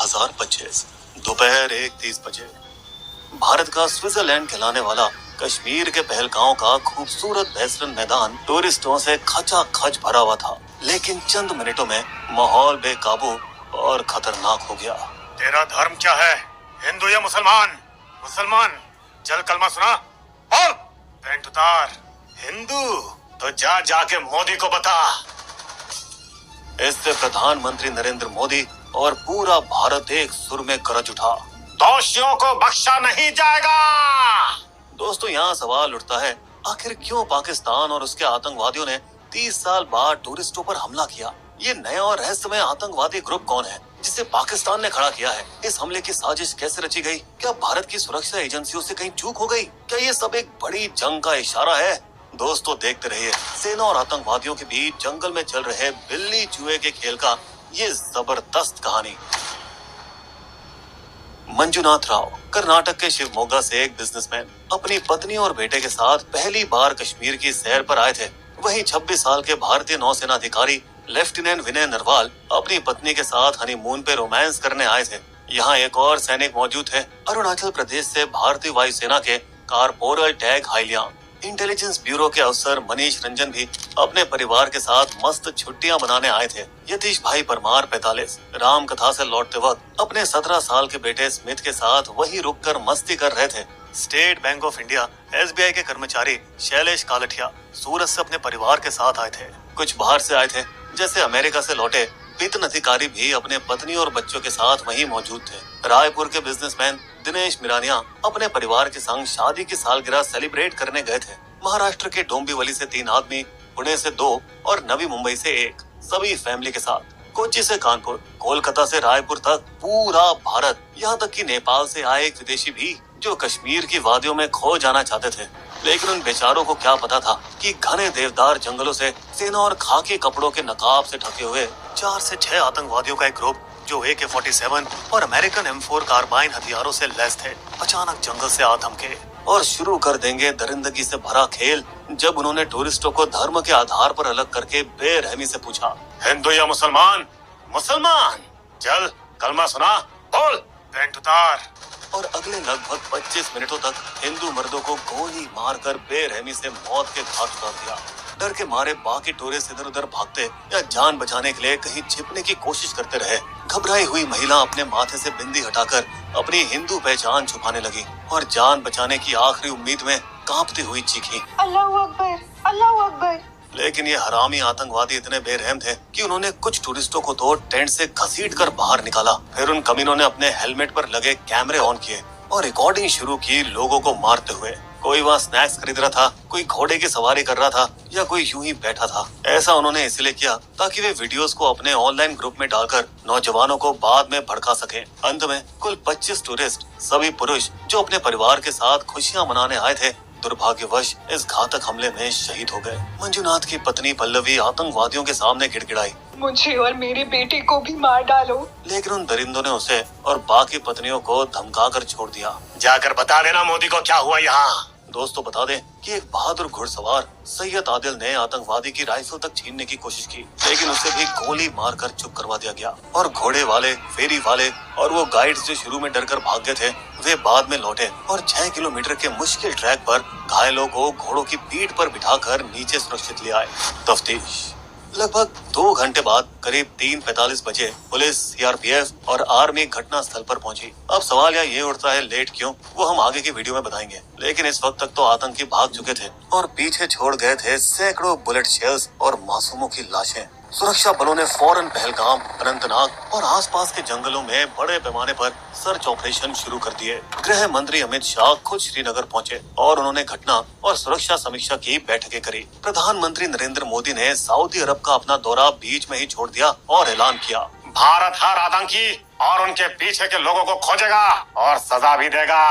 2025 दोपहर 1:30 बजे भारत का स्विट्जरलैंड कहलाने वाला कश्मीर के पहलगांव का खूबसूरत वेस्टर्न मैदान टूरिस्टों से खचाखच भरा हुआ था। लेकिन चंद मिनटों में माहौल बेकाबू और खतरनाक हो गया। तेरा धर्म क्या है, हिंदू या मुसलमान? मुसलमान, चल कलमा सुना। बोल। पैंट उतार। हिंदू तो जाके मोदी को बता। इससे प्रधानमंत्री नरेंद्र मोदी और पूरा भारत एक सुर में गरज उठा। दोषियों को बख्शा नहीं जाएगा। दोस्तों, यहाँ सवाल उठता है, आखिर क्यों पाकिस्तान और उसके आतंकवादियों ने 30 साल बाद टूरिस्टों पर हमला किया? ये नया और रहस्यमय आतंकवादी ग्रुप कौन है जिसे पाकिस्तान ने खड़ा किया है? इस हमले की साजिश कैसे रची गई? क्या भारत की सुरक्षा एजेंसियों से कहीं चूक हो गई? क्या ये सब एक बड़ी जंग का इशारा है? दोस्तों, देखते रहिए सेना और आतंकवादियों के बीच जंगल में चल रहे बिल्ली चूहे के खेल का ये जबरदस्त कहानी। मंजुनाथ राव कर्नाटक के शिवमोगा से एक बिजनेसमैन अपनी पत्नी और बेटे के साथ पहली बार कश्मीर की सैर पर आए थे। वहीं 26 साल के भारतीय नौसेना अधिकारी लेफ्टिनेंट विनय नरवाल अपनी पत्नी के साथ हनीमून पे रोमांस करने आए थे। यहाँ एक और सैनिक मौजूद थे। अरुणाचल प्रदेश से भारतीय वायुसेना के कारपोरल टैग हाइलियांग इंटेलिजेंस ब्यूरो के अफसर मनीष रंजन भी अपने परिवार के साथ मस्त छुट्टियां मनाने आए थे। यतीश भाई परमार 45 राम कथा से लौटते वक्त अपने 17 साल के बेटे स्मिथ के साथ वहीं रुककर मस्ती कर रहे थे। State bank of India SBI के कर्मचारी शैलेश कालठिया सूरत से अपने परिवार के साथ आए थे। कुछ बाहर से आए थे, जैसे अमेरिका से लौटे वित्त अधिकारी भी अपने पत्नी और बच्चों के साथ वहीं मौजूद थे। रायपुर के बिजनेसमैन दिनेश मिरानिया अपने परिवार के संग शादी की सालगिरह सेलिब्रेट करने गए थे। महाराष्ट्र के डोंबिवली से 3 आदमी, पुणे से 2 और नवी मुंबई से 1, सभी फैमिली के साथ। कोच्चि से कानपुर, कोलकाता से रायपुर तक पूरा भारत, यहाँ तक कि नेपाल से आए एक विदेशी भी जो कश्मीर की वादियों में खो जाना चाहते थे। लेकिन उन बेचारों को क्या पता था कि घने देवदार जंगलों से सेना और खाकी कपड़ों के नकाब से ढके हुए 4 से 6 आतंकवादियों का एक ग्रुप जो AK-47 और अमेरिकन M4 कार्बाइन हथियारों से लैस थे, अचानक जंगल से आ धमके और शुरू कर देंगे दरिंदगी से भरा खेल। जब उन्होंने टूरिस्टों को धर्म के आधार पर अलग करके बेरहमी से पूछा, हिंदू या मुसलमान? मुसलमान, चल कलमा सुना। बोल। पैंट उतार। और अगले लगभग 25 मिनटों तक हिंदू मर्दों को गोली मारकर बेरहमी से मौत के घाट उतार दिया। डर के मारे बाकी टूरिस्ट इधर उधर भागते या जान बचाने के लिए कहीं छिपने की कोशिश करते रहे। घबराई हुई महिला अपने माथे से बिंदी हटाकर अपनी हिंदू पहचान छुपाने लगी और जान बचाने की आखिरी उम्मीद में कांपती हुई चीखी, अल्लाहू अकबर, अल्लाहू अकबर। लेकिन ये हरामी आतंकवादी इतने बेरहम थे कि उन्होंने कुछ टूरिस्टों को तो टेंट से घसीटकर बाहर निकाला। फिर उन कमीनों ने अपने हेलमेट पर लगे कैमरे ऑन किए और रिकॉर्डिंग शुरू की लोगों को मारते हुए। कोई वहाँ स्नैक्स खरीद रहा था, कोई घोड़े की सवारी कर रहा था या कोई यूं ही बैठा था। ऐसा उन्होंने इसलिए किया ताकि वे वीडियोस को अपने ऑनलाइन ग्रुप में डालकर नौजवानों को बाद में भड़का सकें। अंत में कुल 25 टूरिस्ट, सभी पुरुष, जो अपने परिवार के साथ खुशियां मनाने आए थे, दुर्भाग्यवश इस घातक हमले में शहीद हो गए। मंजुनाथ की पत्नी पल्लवी आतंकवादियों के सामने गिड़गिड़ाई, मुझे और मेरे बेटे को भी मार डालो। लेकिन उन दरिंदों ने उसे और बाकी पत्नियों को धमकाकर छोड़ दिया। जाकर बता देना मोदी को क्या हुआ यहाँ। दोस्तों, बता दें कि एक बहादुर घुड़सवार सैयद आदिल ने आतंकवादी की राइफल तक छीनने की कोशिश की, लेकिन उसे भी गोली मारकर चुप करवा दिया गया। और घोड़े वाले, फेरी वाले और वो गाइड्स जो शुरू में डरकर भाग गए थे, वे बाद में लौटे और 6 किलोमीटर के मुश्किल ट्रैक पर घायलों को घोड़ों की पीठ पर बिठाकर नीचे सुरक्षित ले आए। तफ्तीश लगभग 2 घंटे बाद करीब 3:45 बजे पुलिस, CRPF और आर्मी घटना स्थल पर पहुंची। अब सवाल ये उठता है, लेट क्यों? वो हम आगे की वीडियो में बताएंगे। लेकिन इस वक्त तक तो आतंकी भाग चुके थे और पीछे छोड़ गए थे सैकड़ों बुलेट शेल्स और मासूमों की लाशें। सुरक्षा बलों ने फौरन पहलगाम, अनंतनाग और आसपास के जंगलों में बड़े पैमाने पर सर्च ऑपरेशन शुरू कर दिए। गृह मंत्री अमित शाह खुद श्रीनगर पहुंचे और उन्होंने घटना और सुरक्षा समीक्षा की बैठकें करी। प्रधानमंत्री नरेंद्र मोदी ने सऊदी अरब का अपना दौरा बीच में ही छोड़ दिया और ऐलान किया, भारत हर आतंकी और उनके पीछे के लोगों को खोजेगा और सजा भी देगा।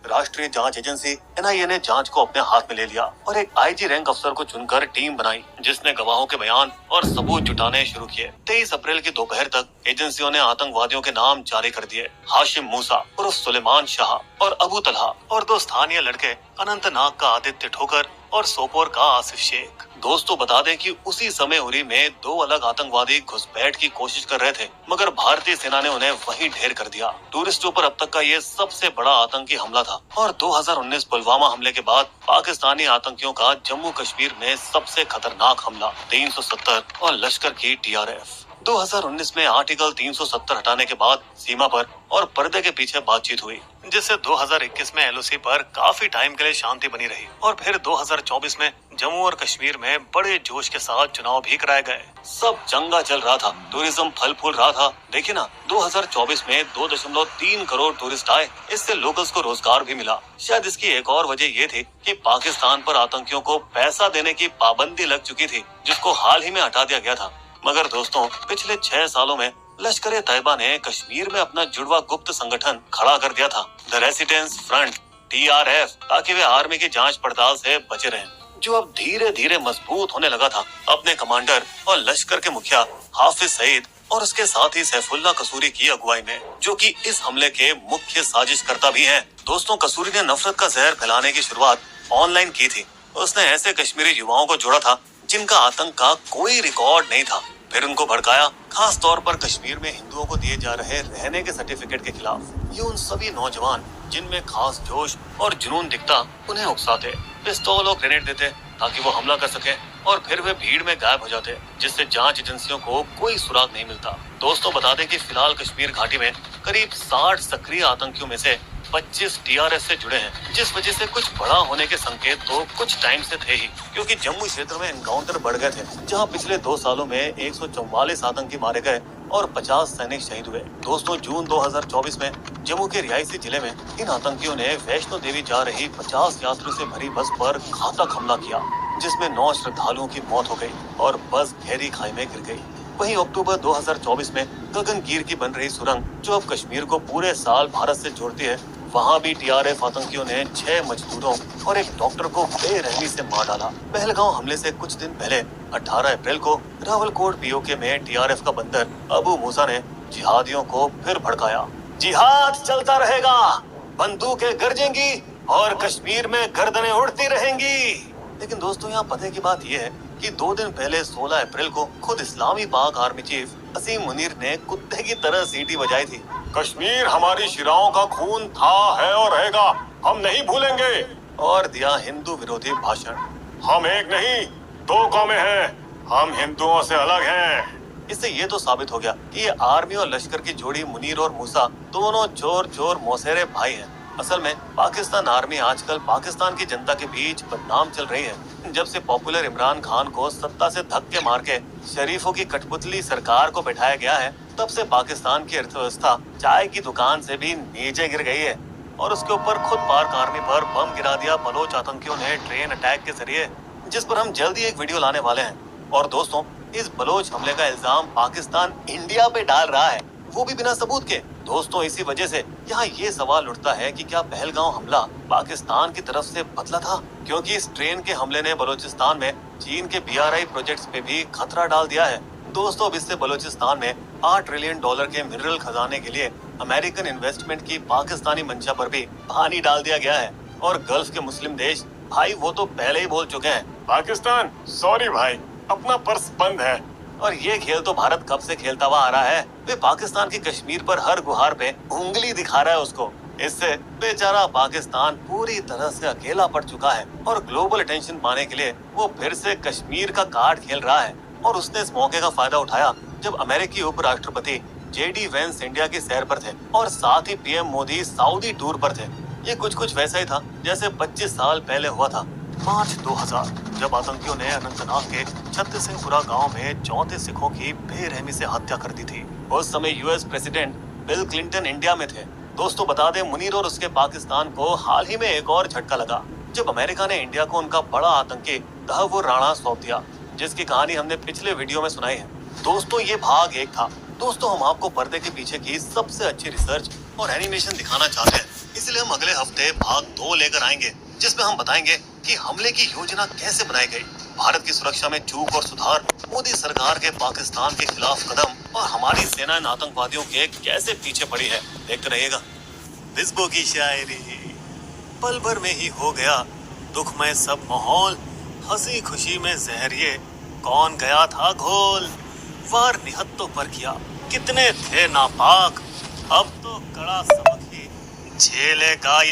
राष्ट्रीय जांच एजेंसी एनआईए ने जांच को अपने हाथ में ले लिया और एक आईजी रैंक अफसर को चुनकर टीम बनाई, जिसने गवाहों के बयान और सबूत जुटाने शुरू किए। 23 अप्रैल की दोपहर तक एजेंसियों ने आतंकवादियों के नाम जारी कर दिए। हाशिम मूसा उर्फ सुलेमान शाह और अबू तलहा और 2 स्थानीय लड़के अनंतनाग का आदित्य ठोकर और सोपोर का आसिफ शेख। दोस्तों बता दें कि उसी समय उरी में 2 अलग आतंकवादी घुसपैठ की कोशिश कर रहे थे, मगर भारतीय सेना ने उन्हें वहीं ढेर कर दिया। टूरिस्टों पर अब तक का ये सबसे बड़ा आतंकी हमला था और 2019 पुलवामा हमले के बाद पाकिस्तानी आतंकियों का जम्मू कश्मीर में सबसे खतरनाक हमला 370 और लश्कर की टीआरएफ। 2019 में आर्टिकल 370 हटाने के बाद सीमा पर और पर्दे के पीछे बातचीत हुई, जिससे 2021 में एलओसी पर काफी टाइम के लिए शांति बनी रही और फिर 2024 में जम्मू और कश्मीर में बड़े जोश के साथ चुनाव भी कराए गए। सब चंगा चल रहा था, टूरिज्म फल फूल रहा था। देखिए ना, 2024 में 2.3 करोड़ टूरिस्ट आए, इससे लोकल्स को रोजगार भी मिला। शायद इसकी एक और वजह ये थी कि पाकिस्तान पर आतंकियों को पैसा देने की पाबंदी लग चुकी थी, जिसको हाल ही में हटा दिया गया था। मगर दोस्तों, पिछले 6 सालों में लश्कर ए तैयबा ने कश्मीर में अपना जुड़वा गुप्त संगठन खड़ा कर दिया था, द रेसिडेंस फ्रंट टीआरएफ, ताकि वे आर्मी की जांच पड़ताल से बचे रहें, जो अब धीरे धीरे मजबूत होने लगा था। अपने कमांडर और लश्कर के मुखिया हाफिज सईद और उसके साथ ही सैफुल्ला कसूरी की अगुवाई में, जो कि इस हमले के मुख्य साजिशकर्ता भी हैं। दोस्तों, कसूरी ने नफरत का जहर फैलाने की शुरुआत ऑनलाइन की थी। उसने ऐसे कश्मीरी युवाओं को जोड़ा था जिनका आतंक का कोई रिकॉर्ड नहीं था, फिर उनको भड़काया, खास तौर पर कश्मीर में हिंदुओं को दिए जा रहे रहने के सर्टिफिकेट के खिलाफ। ये उन सभी नौजवान जिनमें खास जोश और जुनून दिखता, उन्हें उकसाते, पिस्तौल और ग्रेनेड देते ताकि वो हमला कर सके, और फिर वे भीड़ में गायब हो जाते, जिससे जांच एजेंसियों को कोई सुराग नहीं मिलता। दोस्तों बता दें कि फिलहाल कश्मीर घाटी में करीब 60 सक्रिय आतंकियों में से 25 टीआरएफ से जुड़े हैं, जिस वजह से कुछ बड़ा होने के संकेत तो कुछ टाइम से थे ही, क्योंकि जम्मू क्षेत्र में एनकाउंटर बढ़ गए थे, जहां पिछले 2 सालों में 144 आतंकी मारे गए और 50 सैनिक शहीद हुए। दोस्तों, जून 2024 में जम्मू के रियासी जिले में इन आतंकियों ने वैष्णो देवी जा रही 50 यात्रियों से भरी बस पर घातक हमला किया, जिसमें 9 श्रद्धालुओं की मौत हो गई और बस गहरी खाई में गिर गई। वहीं अक्टूबर 2024 में गगनगीर की बन रही सुरंग, जो अब कश्मीर को पूरे साल भारत से जोड़ती है, वहाँ भी टीआरएफ आतंकियों ने 6 मजदूरों और एक डॉक्टर को बेरहमी से मार डाला। पहलगांव हमले से कुछ दिन पहले 18 अप्रैल को रावलकोट पीओके में टीआरएफ का बंदर अबू मूसा ने जिहादियों को फिर भड़काया। जिहाद चलता रहेगा, बंदूकें गरजेंगी और कश्मीर में गर्दनें उड़ती रहेंगी। लेकिन दोस्तों, यहाँ पते की बात यह है कि 2 दिन पहले 16 अप्रैल को खुद इस्लामी पाक आर्मी चीफ असीम मुनीर ने कुत्ते की तरह सीटी बजाई थी। कश्मीर हमारी शिराओं का खून था, है और रहेगा, हम नहीं भूलेंगे, और दिया हिंदू विरोधी भाषण। हम एक नहीं 2 कौमें हैं, हम हिंदुओं से अलग हैं। इससे ये तो साबित हो गया कि ये आर्मी और लश्कर की जोड़ी मुनीर और मूसा दोनों चोर चोर मौसेरे भाई हैं। असल में पाकिस्तान आर्मी आजकल पाकिस्तान की जनता के बीच बदनाम चल रही है। जब से पॉपुलर इमरान खान को सत्ता से धक्के मार के शरीफों की कठपुतली सरकार को बैठाया गया है, तब से पाकिस्तान की अर्थव्यवस्था चाय की दुकान से भी नीचे गिर गई है। और उसके ऊपर खुद पाक आर्मी पर बम गिरा दिया बलोच आतंकियों ने ट्रेन अटैक के जरिए, जिस पर हम जल्दी एक वीडियो लाने वाले हैं। और दोस्तों, इस बलोच हमले का इल्जाम पाकिस्तान इंडिया पे डाल रहा है, वो भी बिना सबूत के। दोस्तों, इसी वजह से यहाँ ये सवाल उठता है कि क्या पहलगांव हमला पाकिस्तान की तरफ से बदला था, क्योंकि इस ट्रेन के हमले ने बलूचिस्तान में चीन के BRI प्रोजेक्ट्स पे भी खतरा डाल दिया है। दोस्तों, अब इससे बलूचिस्तान में $8 ट्रिलियन के मिनरल खजाने के लिए अमेरिकन इन्वेस्टमेंट की पाकिस्तानी मंशा पर भी पानी डाल दिया गया है। और गल्फ के मुस्लिम देश भाई वो तो पहले ही बोल चुके हैं, पाकिस्तान सॉरी भाई, अपना पर्स बंद है। और ये खेल तो भारत कब से खेलता हुआ आ रहा है। वे पाकिस्तान की कश्मीर पर हर गुहार पे उंगली दिखा रहा है उसको। इससे बेचारा पाकिस्तान पूरी तरह से अकेला पड़ चुका है और ग्लोबल अटेंशन पाने के लिए वो फिर से कश्मीर का कार्ड खेल रहा है। और उसने इस मौके का फायदा उठाया जब अमेरिकी उपराष्ट्रपति JD वेंस इंडिया की सैर पर थे और साथ ही PM मोदी सऊदी टूर पर थे। ये कुछ वैसा ही था जैसे 25 साल पहले हुआ था, मार्च 2000, जब आतंकियों ने अनंतनाग के छत्तीसिंहपुरा गांव में 34 सिखों की बेरहमी से हत्या कर दी थी। उस समय US president bill Clinton India में थे। दोस्तों, बता दें, मुनीर और उसके पाकिस्तान को हाल ही में एक और झटका लगा जब अमेरिका ने इंडिया को उनका बड़ा आतंकी तहव्वुर राणा सौंप दिया, जिसकी कहानी हमने पिछले वीडियो में सुनाई है। दोस्तों, ये भाग 1 था। दोस्तों, हम आपको पर्दे के पीछे की सबसे अच्छी रिसर्च और एनिमेशन दिखाना चाहते हैं, इसलिए हम अगले हफ्ते भाग 2 लेकर आएंगे। जिसमें हम बताएंगे कि हमले की योजना कैसे बनाई गई, भारत की सुरक्षा में चूक और सुधार, मोदी सरकार के पाकिस्तान के खिलाफ कदम और हमारी सेना इन आतंकवादियों के कैसे पीछे पड़ी है। देखते रहिएगा। बिस्बो की शायरी। पल भर में ही हो गया दुखमय सब माहौल, हंसी खुशी में जहरिए कौन गया था घोल। वार निहत्तों पर किया कितने थे नापाक, अब तो कड़ा सबक ही झेलेगा ये